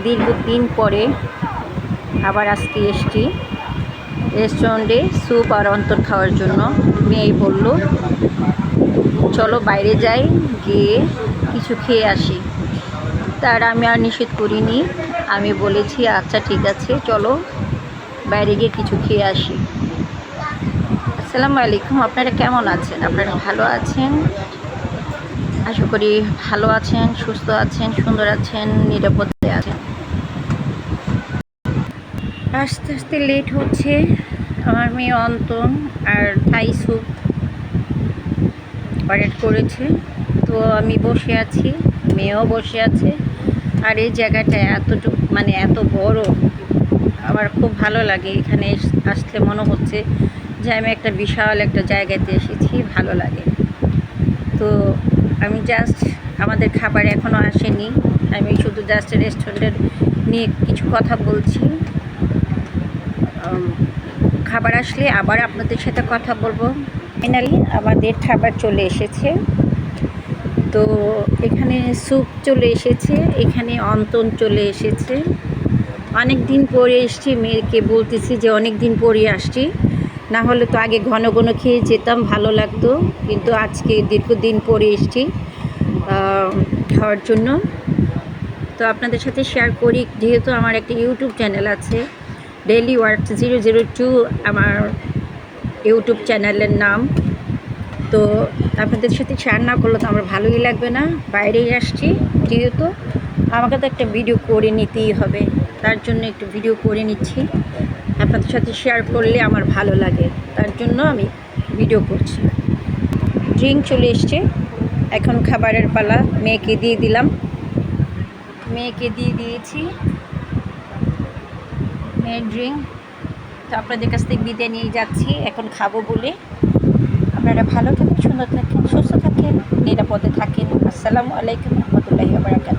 দীর্ঘদিন পরে আবার আজকে এসছি রেস্টুরেন্টে স্যুপ আর অন্তর খাওয়ার জন্য। মেয়ে বলল চলো বাইরে যাই, গিয়ে কিছু খেয়ে আসি। তার আমি আর নিষেধ করিনি, আমি বলেছি আচ্ছা ঠিক আছে চলো বাইরে গিয়ে কিছু খেয়ে আসি। আসসালামু আলাইকুম, আপনারা কেমন আছেন? আপনারা ভালো আছেন? আশা করি ভালো আছেন, সুস্থ আছেন, সুন্দর আছেন, নিরাপদে আছেন। আস্তে আস্তে লেট হচ্ছে। আমার মেয়ে অন্তম আর থাই স্যুপ অর্ডার করেছে, তো আমি বসে আছি, মেয়েও বসে আছে। আর এই জায়গাটা এত বড়, আমার খুব ভালো লাগে। এখানে আসলে মনে হচ্ছে যে আমি একটা বিশাল একটা জায়গাতে এসেছি, ভালো লাগে। তো আমি জাস্ট, আমাদের খাবার এখনও আসেনি, আমি শুধু জাস্ট রেস্টুরেন্টের নিয়ে কিছু কথা বলছি। খাবার আসলে আবার আপনাদের সাথে কথা বলবো। ফাইনালি আমাদের খাবার চলে এসেছে। তো এখানে স্যুপ চলে এসেছে, এখানে অন্তন চলে এসেছে। অনেক দিন পরে এসছি, মেয়েকে বলতেছি যে অনেক দিন পরে আসছি, না হলে তো আগে ঘন ঘন খেয়ে যেতাম, ভালো লাগতো। কিন্তু আজকে দীর্ঘদিন পরে এসছি খাওয়ার জন্য। তো আপনাদের সাথে শেয়ার করি, যেহেতু আমার একটা ইউটিউব চ্যানেল আছে, ডেইলি ওয়ার্ক 002 আমার ইউটিউব চ্যানেলের নাম। তো আপনাদের সাথে শেয়ার না করলে তো আমার ভালোই লাগবে না। বাইরেই আসছি যেহেতু, আমাকে তো একটা ভিডিও করে নিতেই হবে, তার জন্য একটু ভিডিও করে নিচ্ছি। আপনাদের সাথে শেয়ার করলে আমার ভালো লাগে, তার জন্য আমি ভিডিও করছি। ড্রিঙ্ক চলে এসছে, এখন খাবারের পালা। মেয়েকে দিয়ে দিলাম, মেয়েকে দিয়ে দিয়েছি মেয়ের ড্রিঙ্ক। তো আপনাদের কাছ থেকে বিদায় নিয়ে যাচ্ছি এখন খাবো বলে। আপনারা ভালো থাকেন, সুন্দর থাকেন, সুস্থ থাকেন, নিরাপদে থাকেন। আসসালামু আলাইকুম রহমতুল্লাহি ওয়া বারাকাতুহু।